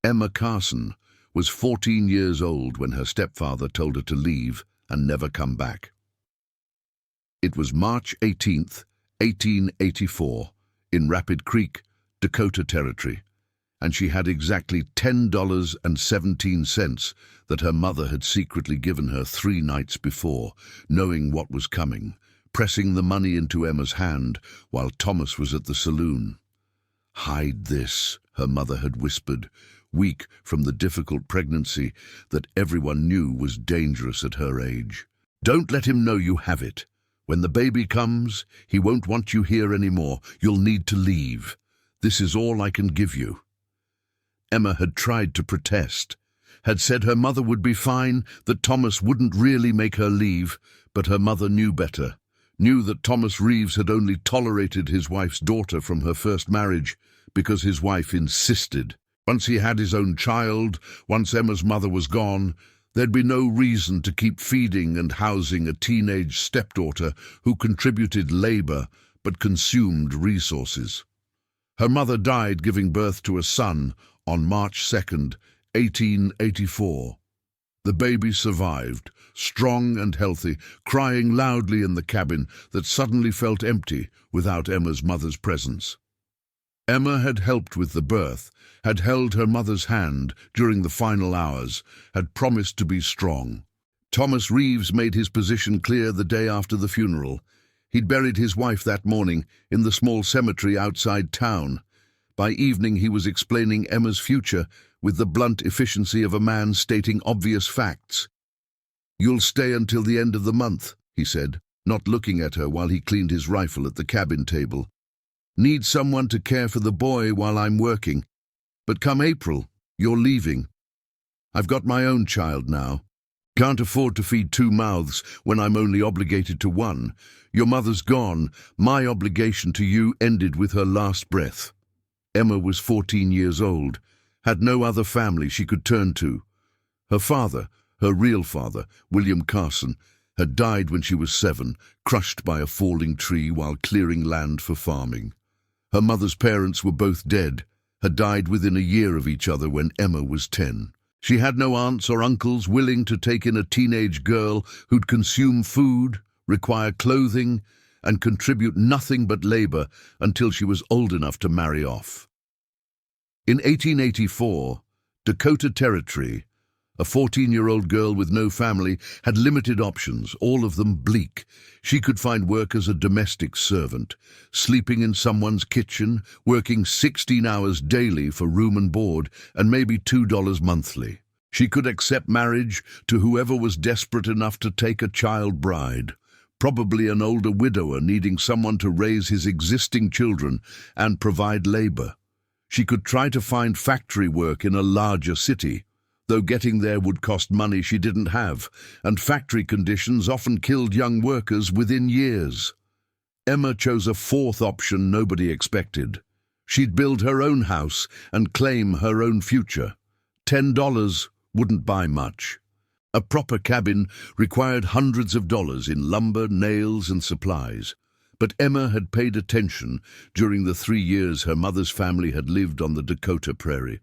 Emma Carson was 14 years old when her stepfather told her to leave and never come back. It was March 18th, 1884, in Rapid Creek, Dakota Territory, and she had exactly $10.17 that her mother had secretly given her 3 nights before, knowing what was coming, pressing the money into Emma's hand while Thomas was at the saloon. "Hide this," her mother had whispered, weak from the difficult pregnancy that everyone knew was dangerous at her age. "Don't let him know you have it. When the baby comes, he won't want you here anymore. You'll need to leave. This is all I can give you." Emma had tried to protest, had said her mother would be fine, that Thomas wouldn't really make her leave, but her mother knew better, knew that Thomas Reeves had only tolerated his wife's daughter from her first marriage because his wife insisted. Once he had his own child, once Emma's mother was gone, there'd be no reason to keep feeding and housing a teenage stepdaughter who contributed labor but consumed resources. Her mother died giving birth to a son on March 2nd, 1884. The baby survived, strong and healthy, crying loudly in the cabin that suddenly felt empty without Emma's mother's presence. Emma had helped with the birth, had held her mother's hand during the final hours, had promised to be strong. Thomas Reeves made his position clear the day after the funeral. He'd buried his wife that morning in the small cemetery outside town. By evening he was explaining Emma's future with the blunt efficiency of a man stating obvious facts. "You'll stay until the end of the month," he said, not looking at her while he cleaned his rifle at the cabin table. "Need someone to care for the boy while I'm working. But come April, you're leaving. I've got my own child now. Can't afford to feed 2 mouths when I'm only obligated to 1. Your mother's gone. My obligation to you ended with her last breath." Emma was 14 years old, had no other family she could turn to. Her father, her real father, William Carson, had died when she was 7, crushed by a falling tree while clearing land for farming. Her mother's parents were both dead, had died within a year of each other when Emma was 10. She had no aunts or uncles willing to take in a teenage girl who'd consume food, require clothing, and contribute nothing but labor until she was old enough to marry off. In 1884, Dakota Territory, a 14-year-old girl with no family, had limited options, all of them bleak. She could find work as a domestic servant, sleeping in someone's kitchen, working 16 hours daily for room and board, and maybe $2 monthly. She could accept marriage to whoever was desperate enough to take a child bride, probably an older widower needing someone to raise his existing children and provide labor. She could try to find factory work in a larger city, though getting there would cost money she didn't have, and factory conditions often killed young workers within years. Emma chose a 4th option nobody expected. She'd build her own house and claim her own future. $10 wouldn't buy much. A proper cabin required hundreds of dollars in lumber, nails, and supplies. But Emma had paid attention during the 3 years her mother's family had lived on the Dakota prairie,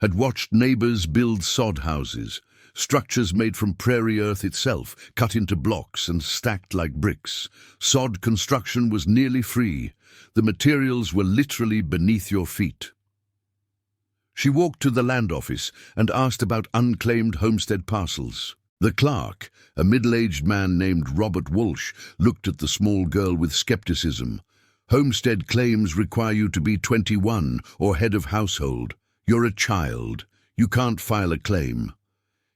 had watched neighbors build sod houses, structures made from prairie earth itself, cut into blocks and stacked like bricks. Sod construction was nearly free. The materials were literally beneath your feet. She walked to the land office and asked about unclaimed homestead parcels. The clerk, a middle-aged man named Robert Walsh, looked at the small girl with skepticism. "Homestead claims require you to be 21 or head of household. You're a child. You can't file a claim."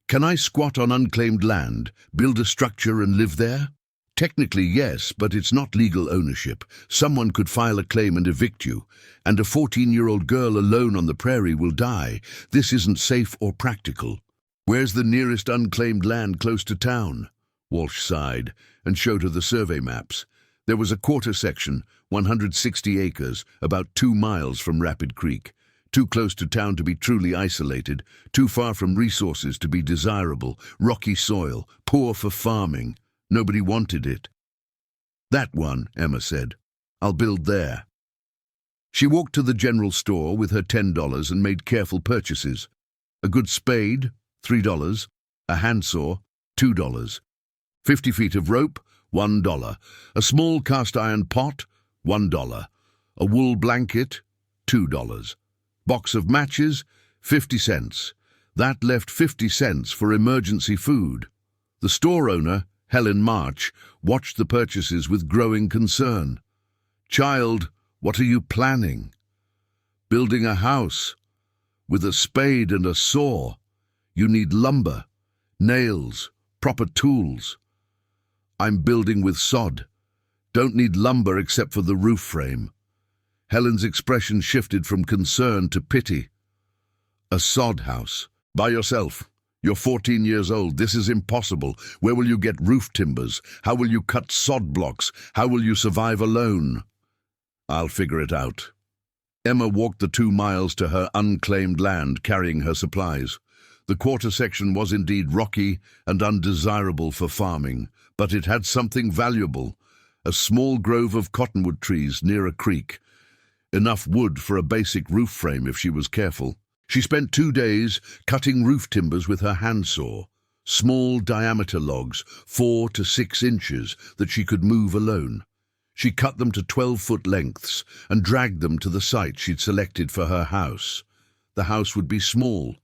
"Can I squat on unclaimed land, build a structure and live there?" "Technically, yes, but it's not legal ownership. Someone could file a claim and evict you, and a 14-year-old girl alone on the prairie will die. This isn't safe or practical." "Where's the nearest unclaimed land close to town?" Walsh sighed and showed her the survey maps. There was a quarter section, 160 acres, about 2 miles from Rapid Creek. Too close to town to be truly isolated, too far from resources to be desirable, rocky soil, poor for farming. Nobody wanted it. "That one," Emma said. "I'll build there." She walked to the general store with her $10 and made careful purchases. A good spade, $3. A handsaw, $2. 50 feet of rope, $1. A small cast-iron pot, $1. A wool blanket, $2. Box of matches, 50 cents. That left 50 cents for emergency food. The store owner, Helen March, watched the purchases with growing concern. "Child, what are you planning?" "Building a house. With a spade and a saw. You need lumber, nails, proper tools." "I'm building with sod. Don't need lumber except for the roof frame." Helen's expression shifted from concern to pity. "A sod house? By yourself? You're 14 years old. This is impossible. Where will you get roof timbers? How will you cut sod blocks? How will you survive alone?" "I'll figure it out." Emma walked the 2 miles to her unclaimed land, carrying her supplies. The quarter section was indeed rocky and undesirable for farming, but it had something valuable: a small grove of cottonwood trees near a creek. Enough wood for a basic roof frame if she was careful. She spent 2 days cutting roof timbers with her handsaw, small diameter logs, 4 to 6 inches, that she could move alone. She cut them to 12-foot lengths and dragged them to the site she'd selected for her house. The house would be small,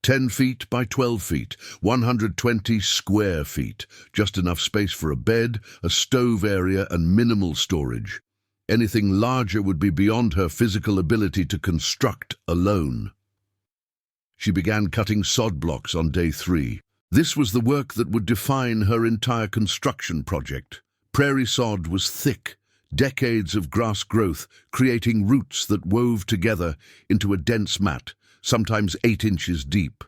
10 feet by 12 feet, 120 square feet, just enough space for a bed, a stove area, and minimal storage. Anything larger would be beyond her physical ability to construct alone. She began cutting sod blocks on day 3. This was the work that would define her entire construction project. Prairie sod was thick, decades of grass growth, creating roots that wove together into a dense mat, sometimes 8 inches deep.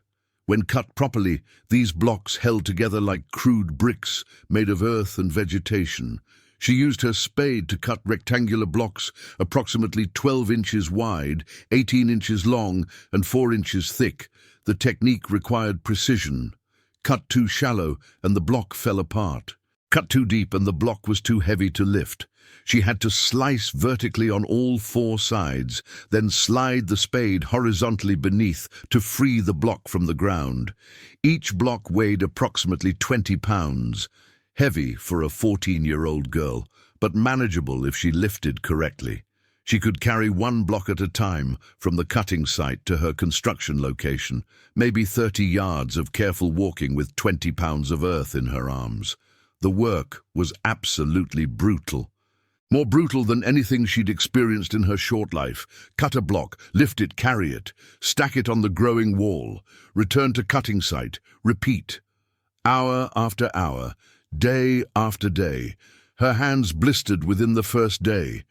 When cut properly, these blocks held together like crude bricks made of earth and vegetation. She used her spade to cut rectangular blocks approximately 12 inches wide, 18 inches long, and 4 inches thick. The technique required precision. Cut too shallow, and the block fell apart. Cut too deep, and the block was too heavy to lift. She had to slice vertically on all 4 sides, then slide the spade horizontally beneath to free the block from the ground. Each block weighed approximately 20 pounds. Heavy for a 14-year-old girl, but manageable if she lifted correctly. She could carry 1 block at a time from the cutting site to her construction location, maybe 30 yards of careful walking with 20 pounds of earth in her arms. The work was absolutely brutal. More brutal than anything she'd experienced in her short life. Cut a block, lift it, carry it, stack it on the growing wall, return to cutting site, repeat. Hour after hour, day after day. Her hands blistered within the first day.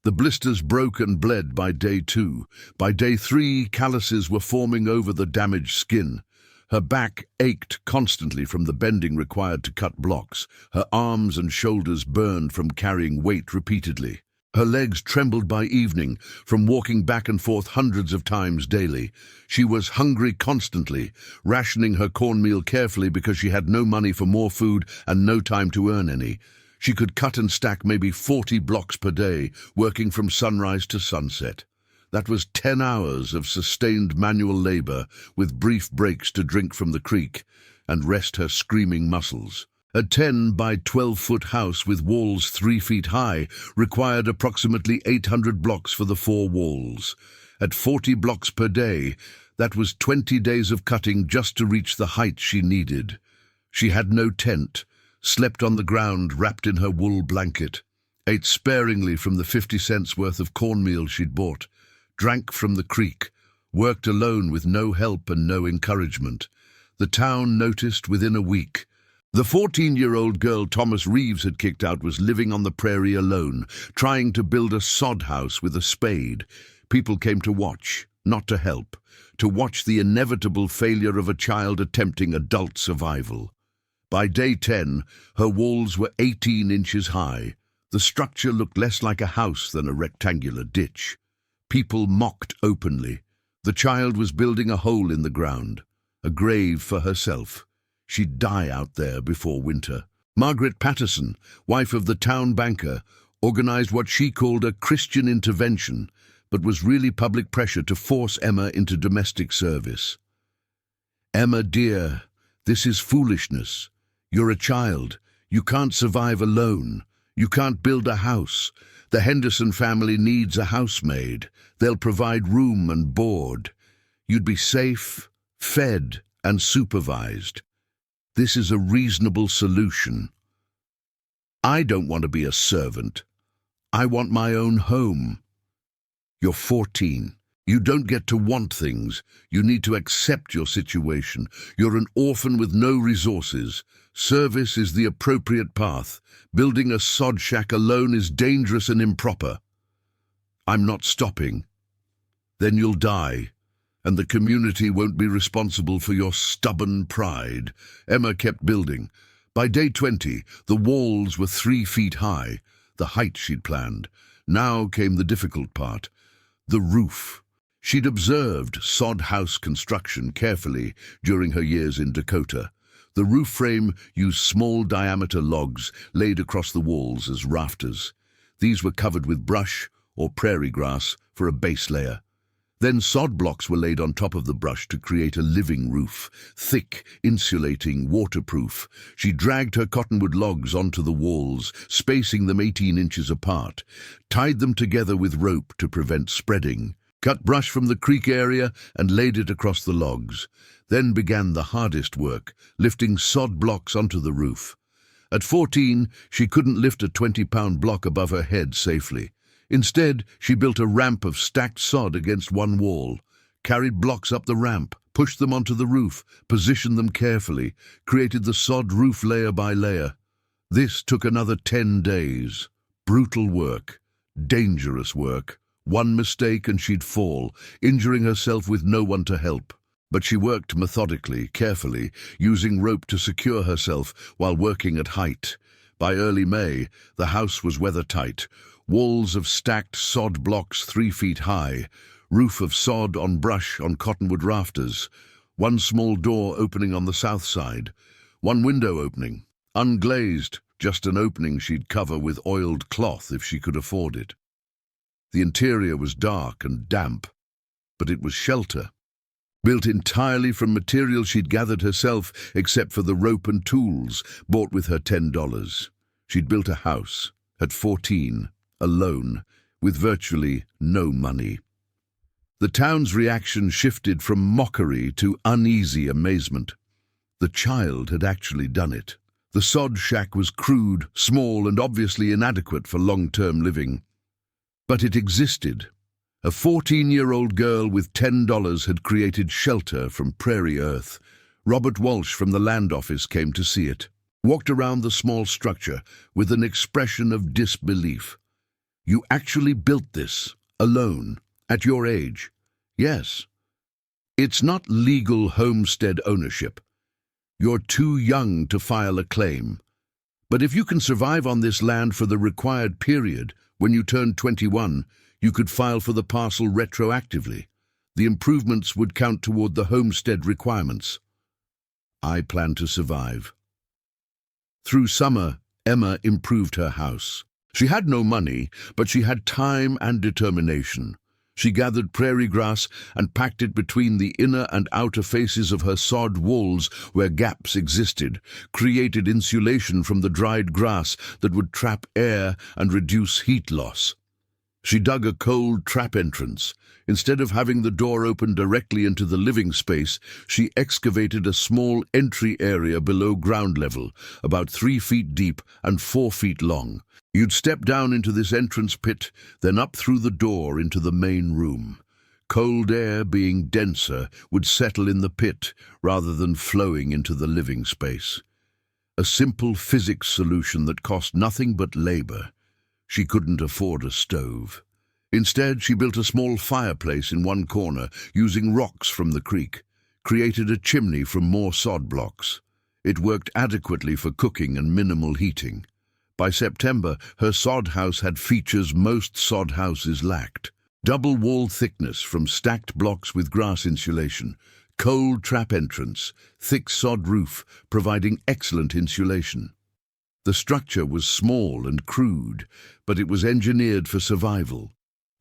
The blisters broke and bled by day 2. By day 3, calluses were forming over the damaged skin. Her back ached constantly from the bending required to cut blocks. Her arms and shoulders burned from carrying weight repeatedly. Her legs trembled by evening from walking back and forth hundreds of times daily. She was hungry constantly, rationing her cornmeal carefully because she had no money for more food and no time to earn any. She could cut and stack maybe 40 blocks per day, working from sunrise to sunset. That was 10 hours of sustained manual labor, with brief breaks to drink from the creek and rest her screaming muscles. A 10 by 12-foot house with walls 3 feet high required approximately 800 blocks for the 4 walls. At 40 blocks per day, that was 20 days of cutting just to reach the height she needed. She had no tent, slept on the ground wrapped in her wool blanket, ate sparingly from the 50 cents worth of cornmeal she'd bought, drank from the creek, worked alone with no help and no encouragement. The town noticed within a week. The 14-year-old girl Thomas Reeves had kicked out was living on the prairie alone, trying to build a sod house with a spade. People came to watch, not to help, to watch the inevitable failure of a child attempting adult survival. By day 10, her walls were 18 inches high. The structure looked less like a house than a rectangular ditch. People mocked openly. The child was building a hole in the ground, a grave for herself. She'd die out there before winter. Margaret Patterson, wife of the town banker, organized what she called a Christian intervention, but was really public pressure to force Emma into domestic service. "Emma, dear, this is foolishness. You're a child. You can't survive alone. You can't build a house. The Henderson family needs a housemaid. They'll provide room and board. You'd be safe, fed, and supervised. This is a reasonable solution. I don't want to be a servant. I want my own home. You're 14. You don't get to want things. You need to accept your situation. You're an orphan with no resources. Service is the appropriate path. Building a sod shack alone is dangerous and improper. I'm not stopping. Then you'll die, and the community won't be responsible for your stubborn pride." Emma kept building. By day 20, the walls were 3 feet high, the height she'd planned. Now came the difficult part, the roof. She'd observed sod house construction carefully during her years in Dakota. The roof frame used small diameter logs laid across the walls as rafters. These were covered with brush or prairie grass for a base layer. Then sod blocks were laid on top of the brush to create a living roof, thick, insulating, waterproof. She dragged her cottonwood logs onto the walls, spacing them 18 inches apart, tied them together with rope to prevent spreading, cut brush from the creek area and laid it across the logs. Then began the hardest work, lifting sod blocks onto the roof. At 14, she couldn't lift a 20-pound block above her head safely. Instead, she built a ramp of stacked sod against one wall, carried blocks up the ramp, pushed them onto the roof, positioned them carefully, created the sod roof layer by layer. This took another 10 days. Brutal work, dangerous work. One mistake and she'd fall, injuring herself with no one to help. But she worked methodically, carefully, using rope to secure herself while working at height. By early May, the house was weather-tight. Walls of stacked sod blocks 3 feet high, roof of sod on brush on cottonwood rafters, one small door opening on the south side, one window opening, unglazed, just an opening she'd cover with oiled cloth if she could afford it. The interior was dark and damp, but it was shelter. Built entirely from material she'd gathered herself, except for the rope and tools bought with her $10. She'd built a house, at 14, alone, with virtually no money. The town's reaction shifted from mockery to uneasy amazement. The child had actually done it. The sod shack was crude, small, and obviously inadequate for long-term living. But it existed. A 14-year-old girl with $10 had created shelter from prairie earth. Robert Walsh from the land office came to see it, walked around the small structure with an expression of disbelief. "You actually built this, alone, at your age?" "Yes." "It's not legal homestead ownership. You're too young to file a claim. But if you can survive on this land for the required period, when you turn 21, you could file for the parcel retroactively. The improvements would count toward the homestead requirements." "I plan to survive." Through summer, Emma improved her house. She had no money, but she had time and determination. She gathered prairie grass and packed it between the inner and outer faces of her sod walls where gaps existed, created insulation from the dried grass that would trap air and reduce heat loss. She dug a cold trap entrance. Instead of having the door open directly into the living space, she excavated a small entry area below ground level, about 3 feet deep and 4 feet long. You'd step down into this entrance pit, then up through the door into the main room. Cold air, being denser, would settle in the pit rather than flowing into the living space. A simple physics solution that cost nothing but labor. She couldn't afford a stove. Instead, she built a small fireplace in one corner using rocks from the creek, created a chimney from more sod blocks. It worked adequately for cooking and minimal heating. By September, her sod house had features most sod houses lacked. Double wall thickness from stacked blocks with grass insulation, cold trap entrance, thick sod roof providing excellent insulation. The structure was small and crude, but it was engineered for survival.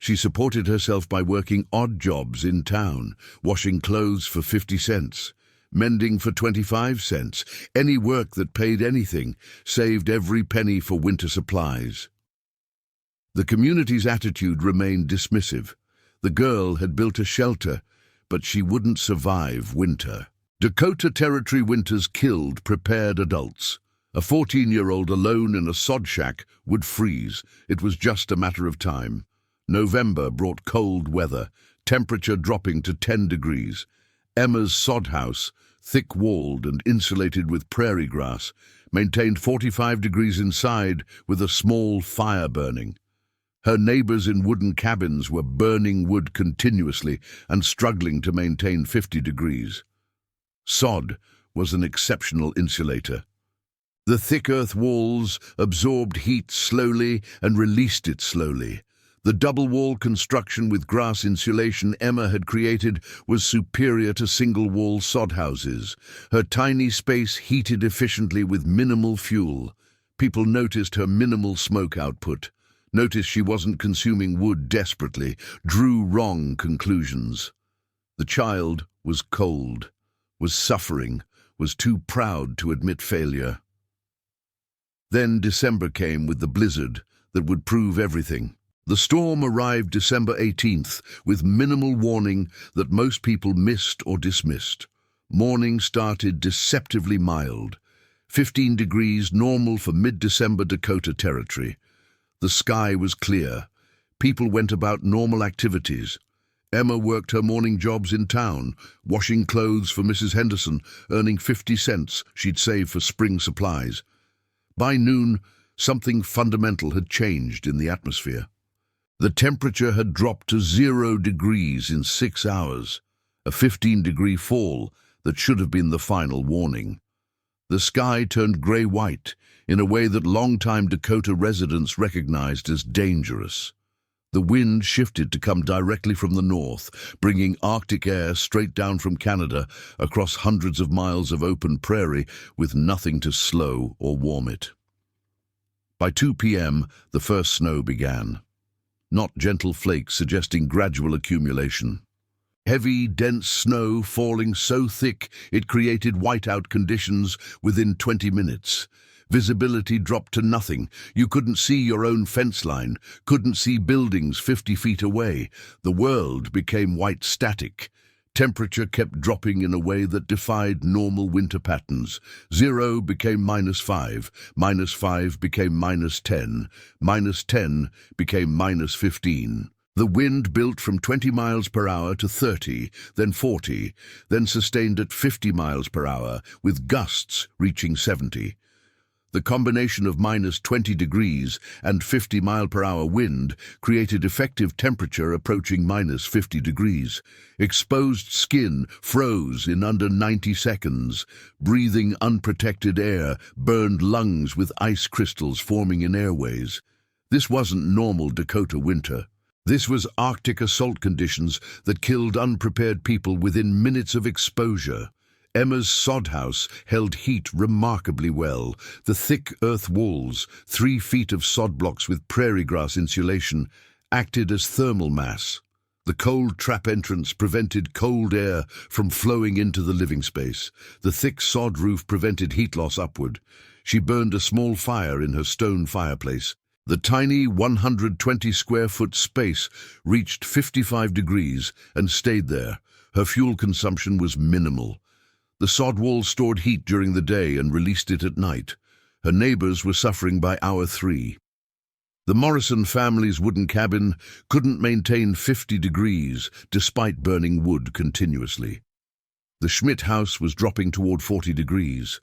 She supported herself by working odd jobs in town, washing clothes for 50 cents, mending for 25 cents. Any work that paid anything saved every penny for winter supplies. The community's attitude remained dismissive. The girl had built a shelter, but she wouldn't survive winter. Dakota Territory winters killed prepared adults. A 14-year-old alone in a sod shack would freeze. It was just a matter of time. November brought cold weather, temperature dropping to 10 degrees. Emma's sod house, thick-walled and insulated with prairie grass, maintained 45 degrees inside with a small fire burning. Her neighbors in wooden cabins were burning wood continuously and struggling to maintain 50 degrees. Sod was an exceptional insulator. The thick earth walls absorbed heat slowly and released it slowly. The double-wall construction with grass insulation Emma had created was superior to single-wall sod houses. Her tiny space heated efficiently with minimal fuel. People noticed her minimal smoke output, noticed she wasn't consuming wood desperately, drew wrong conclusions. The child was cold, was suffering, was too proud to admit failure. Then December came with the blizzard that would prove everything. The storm arrived December 18th with minimal warning that most people missed or dismissed. Morning started deceptively mild. 15 degrees, normal for mid-December Dakota Territory. The sky was clear. People went about normal activities. Emma worked her morning jobs in town, washing clothes for Mrs. Henderson, earning 50 cents she'd saved for spring supplies. By noon, something fundamental had changed in the atmosphere. The temperature had dropped to 0 degrees in 6 hours, a 15-degree fall that should have been the final warning. The sky turned grey-white in a way that long-time Dakota residents recognized as dangerous. The wind shifted to come directly from the north, bringing Arctic air straight down from Canada across hundreds of miles of open prairie with nothing to slow or warm it. By 2 p.m., the first snow began. Not gentle flakes suggesting gradual accumulation. Heavy, dense snow falling so thick it created whiteout conditions within 20 minutes. Visibility dropped to nothing. You couldn't see your own fence line, couldn't see buildings 50 feet away. The world became white static. Temperature kept dropping in a way that defied normal winter patterns. 0 became -5, -5 became -10, -10 became -15. The wind built from 20 miles per hour to 30, then 40, then sustained at 50 miles per hour, with gusts reaching 70. The combination of -20 degrees and 50-mile-per-hour wind created effective temperature approaching -50 degrees. Exposed skin froze in under 90 seconds. Breathing unprotected air burned lungs with ice crystals forming in airways. This wasn't normal Dakota winter. This was Arctic assault conditions that killed unprepared people within minutes of exposure. Emma's sod house held heat remarkably well. The thick earth walls, 3 feet of sod blocks with prairie grass insulation, acted as thermal mass. The cold trap entrance prevented cold air from flowing into the living space. The thick sod roof prevented heat loss upward. She burned a small fire in her stone fireplace. The tiny 120-square-foot space reached 55 degrees and stayed there. Her fuel consumption was minimal. The sod wall stored heat during the day and released it at night. Her neighbors were suffering by hour 3. The Morrison family's wooden cabin couldn't maintain 50 degrees despite burning wood continuously. The Schmidt house was dropping toward 40 degrees.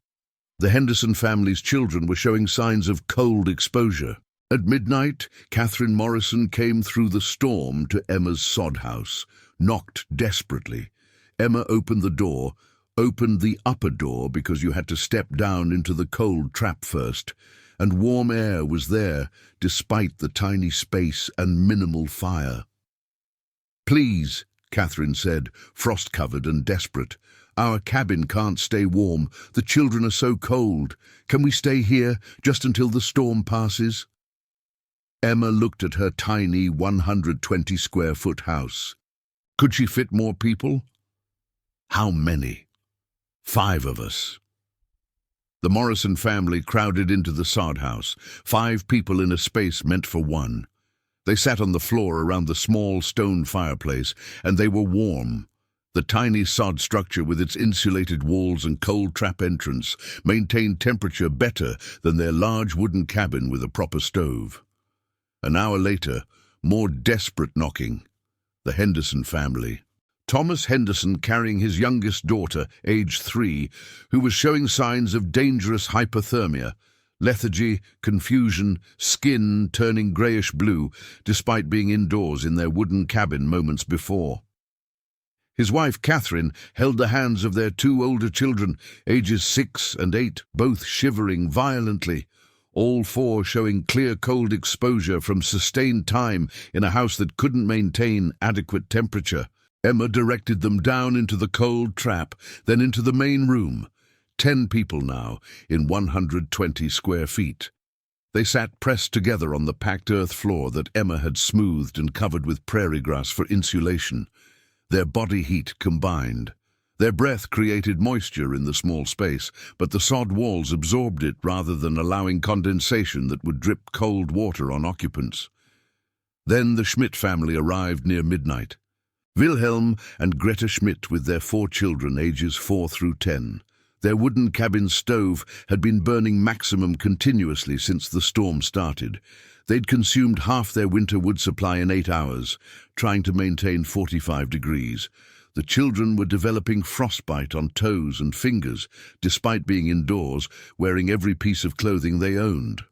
The Henderson family's children were showing signs of cold exposure. At midnight, Catherine Morrison came through the storm to Emma's sod house, knocked desperately. Emma opened the door, opened the upper door because you had to step down into the cold trap first, and warm air was there despite the tiny space and minimal fire. "Please," Catherine said, frost-covered and desperate. "Our cabin can't stay warm. The children are so cold. Can we stay here just until the storm passes?" Emma looked at her tiny 120-square-foot house. Could she fit more people? How many? 5 of us. The Morrison family crowded into the sod house, 5 people in a space meant for 1. They sat on the floor around the small stone fireplace, and they were warm. The tiny sod structure with its insulated walls and cold trap entrance maintained temperature better than their large wooden cabin with a proper stove. An hour later, more desperate knocking. The Henderson family. Thomas Henderson carrying his youngest daughter, aged 3, who was showing signs of dangerous hypothermia, lethargy, confusion, skin turning greyish-blue, despite being indoors in their wooden cabin moments before. His wife, Catherine, held the hands of their 2 older children, ages 6 and 8, both shivering violently, all 4 showing clear cold exposure from sustained time in a house that couldn't maintain adequate temperature. Emma directed them down into the cold trap, then into the main room. 10 people now, in 120 square feet. They sat pressed together on the packed earth floor that Emma had smoothed and covered with prairie grass for insulation. Their body heat combined. Their breath created moisture in the small space, but the sod walls absorbed it rather than allowing condensation that would drip cold water on occupants. Then the Schmidt family arrived near midnight. Wilhelm and Greta Schmidt with their 4 children, ages 4 through 10. Their wooden cabin stove had been burning maximum continuously since the storm started. They'd consumed half their winter wood supply in 8 hours, trying to maintain 45 degrees. The children were developing frostbite on toes and fingers, despite being indoors, wearing every piece of clothing they owned.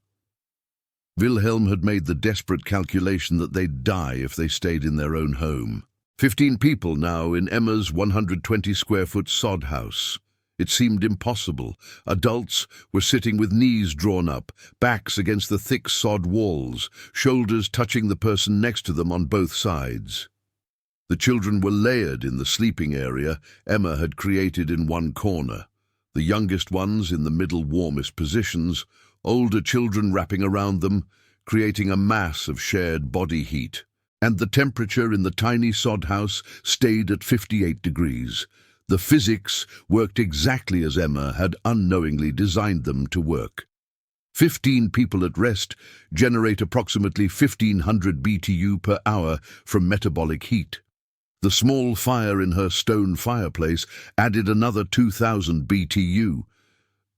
Wilhelm had made the desperate calculation that they'd die if they stayed in their own home. 15 people now in Emma's 120-square-foot sod house. It seemed impossible. Adults were sitting with knees drawn up, backs against the thick sod walls, shoulders touching the person next to them on both sides. The children were layered in the sleeping area Emma had created in one corner, the youngest ones in the middle warmest positions, older children wrapping around them, creating a mass of shared body heat. And the temperature in the tiny sod house stayed at 58 degrees. The physics worked exactly as Emma had unknowingly designed them to work. 15 people at rest generate approximately 1,500 BTU per hour from metabolic heat. The small fire in her stone fireplace added another 2,000 BTU.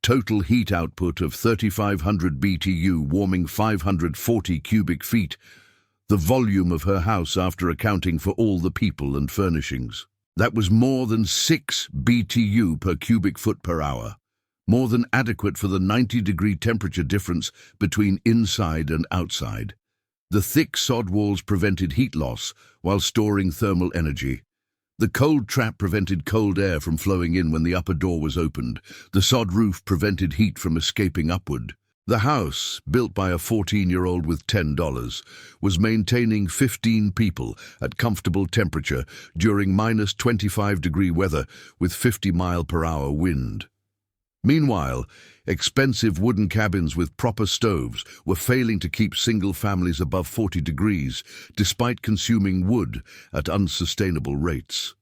Total heat output of 3,500 BTU, warming 540 cubic feet. The volume of her house after accounting for all the people and furnishings. That was more than 6 BTU per cubic foot per hour, more than adequate for the 90-degree temperature difference between inside and outside. The thick sod walls prevented heat loss while storing thermal energy. The cold trap prevented cold air from flowing in when the upper door was opened. The sod roof prevented heat from escaping upward. The house, built by a 14-year-old with $10, was maintaining 15 people at comfortable temperature during minus 25-degree weather with 50-mile-per-hour wind. Meanwhile, expensive wooden cabins with proper stoves were failing to keep single families above 40 degrees, despite consuming wood at unsustainable rates.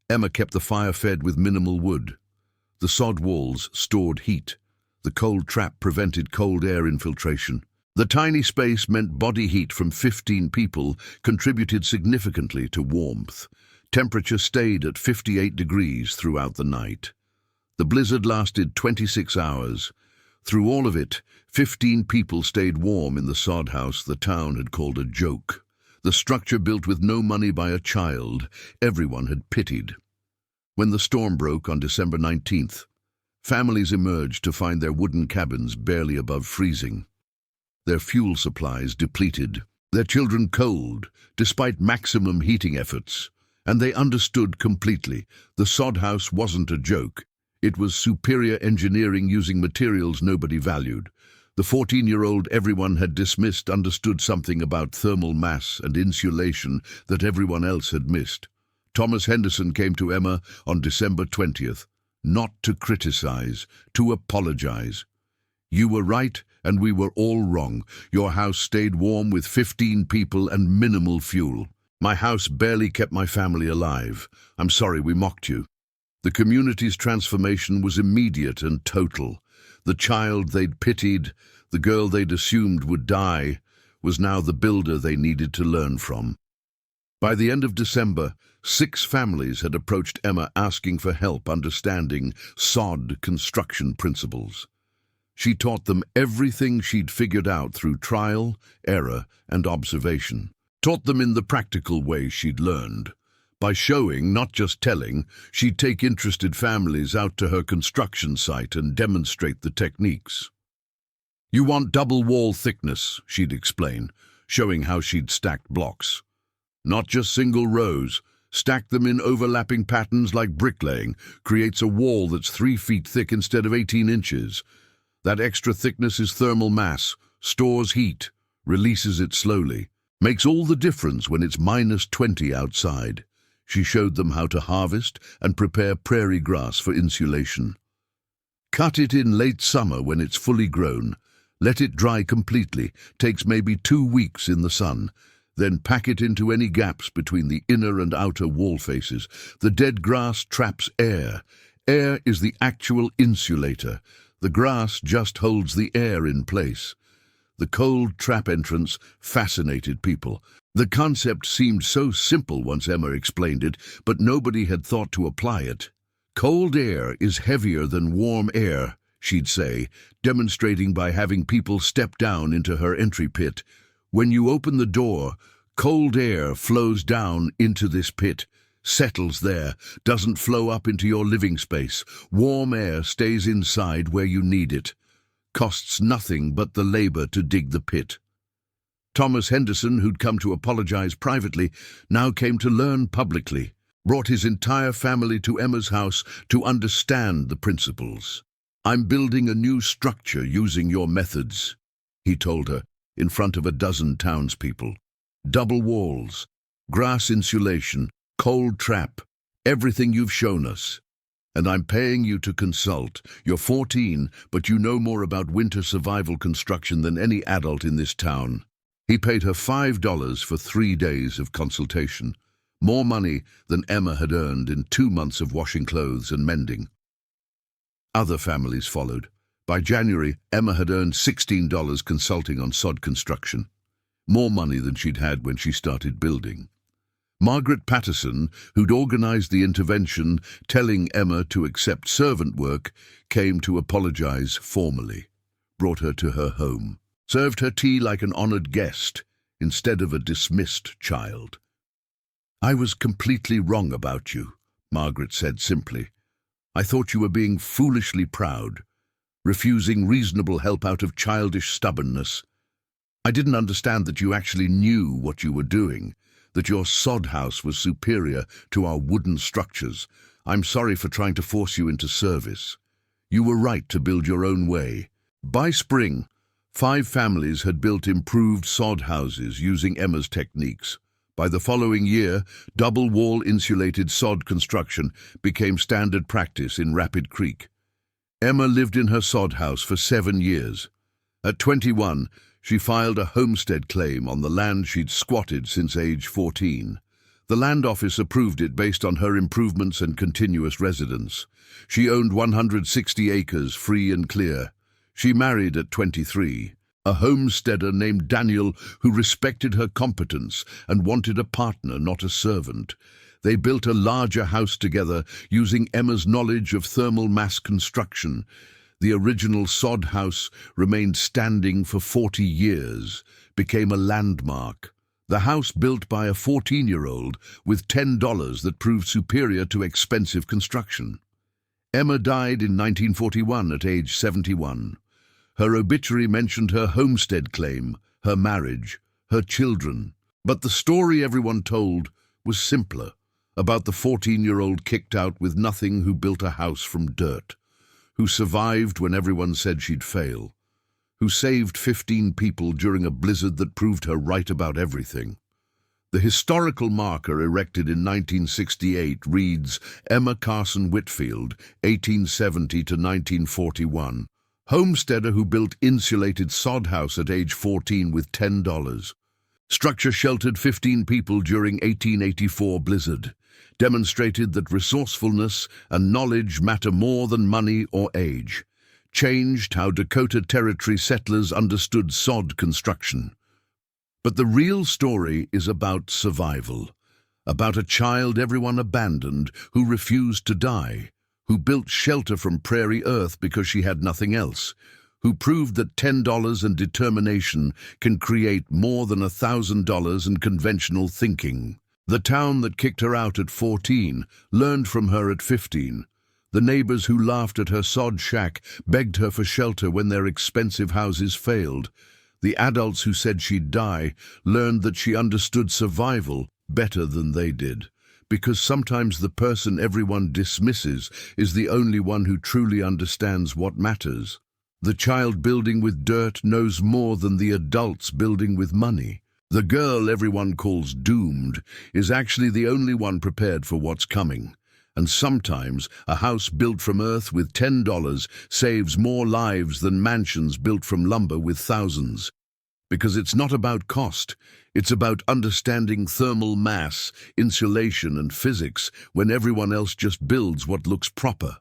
Emma kept the fire fed with minimal wood. The sod walls stored heat. The cold trap prevented cold air infiltration. The tiny space meant body heat from 15 people contributed significantly to warmth. Temperature stayed at 58 degrees throughout the night. The blizzard lasted 26 hours. Through all of it, 15 people stayed warm in the sod house the town had called a joke. The structure built with no money by a child, everyone had pitied. When the storm broke on December 19th, families emerged to find their wooden cabins barely above freezing. Their fuel supplies depleted, their children cold, despite maximum heating efforts. And they understood completely. The sod house wasn't a joke. It was superior engineering using materials nobody valued. The 14-year-old everyone had dismissed understood something about thermal mass and insulation that everyone else had missed. Thomas Henderson came to Emma on December 20th. Not to criticize, to apologize. You were right And we were all wrong. Your house stayed warm with 15 people and minimal fuel. My house barely kept my family alive. I'm sorry we mocked you. The community's transformation was immediate and total. The child they'd pitied, the girl they'd assumed would die, was now the builder they needed to learn from. By the end of December, 6 families had approached Emma asking for help understanding sod construction principles. She taught them everything she'd figured out through trial, error, and observation. Taught them in the practical way she'd learned. By showing, not just telling, she'd take interested families out to her construction site and demonstrate the techniques. You want double wall thickness, she'd explain, showing how she'd stacked blocks. Not just single rows. Stack them in overlapping patterns like bricklaying, creates a wall that's 3 feet thick instead of 18 inches. That extra thickness is thermal mass, stores heat, releases it slowly. Makes all the difference when it's -20 outside. She showed them how to harvest and prepare prairie grass for insulation. Cut it in late summer when it's fully grown. Let it dry completely, takes maybe 2 weeks in the sun. Then pack it into any gaps between the inner and outer wall faces. The dead grass traps air. Air is the actual insulator. The grass just holds the air in place. The cold trap entrance fascinated people. The concept seemed so simple once Emma explained it, but nobody had thought to apply it. Cold air is heavier than warm air, she'd say, demonstrating by having people step down into her entry pit. When you open the door, cold air flows down into this pit, settles there, doesn't flow up into your living space. Warm air stays inside where you need it. Costs nothing but the labor to dig the pit. Thomas Henderson, who'd come to apologize privately, now came to learn publicly, brought his entire family to Emma's house to understand the principles. I'm building a new structure using your methods, he told her, in front of a dozen townspeople. Double walls, grass insulation, cold trap, everything you've shown us. And I'm paying you to consult. You're 14, but you know more about winter survival construction than any adult in this town. He paid her $5 for 3 days of consultation, more money than Emma had earned in 2 months of washing clothes and mending. Other families followed. By January, Emma had earned $16 consulting on sod construction, more money than she'd had when she started building. Margaret Patterson, who'd organized the intervention, telling Emma to accept servant work, came to apologize formally, brought her to her home, served her tea like an honored guest instead of a dismissed child. I was completely wrong about you, Margaret said simply. I thought you were being foolishly proud, refusing reasonable help out of childish stubbornness. I didn't understand that you actually knew what you were doing, that your sod house was superior to our wooden structures. I'm sorry for trying to force you into service. You were right to build your own way. By spring, 5 families had built improved sod houses using Emma's techniques. By the following year, double-wall insulated sod construction became standard practice in Rapid Creek. Emma lived in her sod house for 7 years. At 21, she filed a homestead claim on the land she'd squatted since age 14. The land office approved it based on her improvements and continuous residence. She owned 160 acres free and clear. She married at 23, a homesteader named Daniel who respected her competence and wanted a partner, not a servant. They built a larger house together using Emma's knowledge of thermal mass construction. The original sod house remained standing for 40 years, became a landmark. The house built by a 14-year-old with $10 that proved superior to expensive construction. Emma died in 1941 at age 71. Her obituary mentioned her homestead claim, her marriage, her children. But the story everyone told was simpler, about the 14-year-old kicked out with nothing who built a house from dirt, who survived when everyone said she'd fail, who saved 15 people during a blizzard that proved her right about everything. The historical marker erected in 1968 reads Emma Carson Whitfield, 1870 to 1941, Homesteader who built insulated sod house at age 14 with $10. Structure sheltered 15 people during 1884 blizzard. Demonstrated that resourcefulness and knowledge matter more than money or age. Changed how Dakota Territory settlers understood sod construction. But the real story is about survival. About a child everyone abandoned who refused to die, who built shelter from prairie earth because she had nothing else, who proved that $10 and determination can create more than $1,000 in conventional thinking. The town that kicked her out at 14 learned from her at 15. The neighbors who laughed at her sod shack begged her for shelter when their expensive houses failed. The adults who said she'd die learned that she understood survival better than they did, because sometimes the person everyone dismisses is the only one who truly understands what matters. The child building with dirt knows more than the adults building with money. The girl everyone calls doomed is actually the only one prepared for what's coming. And sometimes a house built from earth with $10 saves more lives than mansions built from lumber with thousands. Because it's not about cost, it's about understanding thermal mass, insulation and physics when everyone else just builds what looks proper.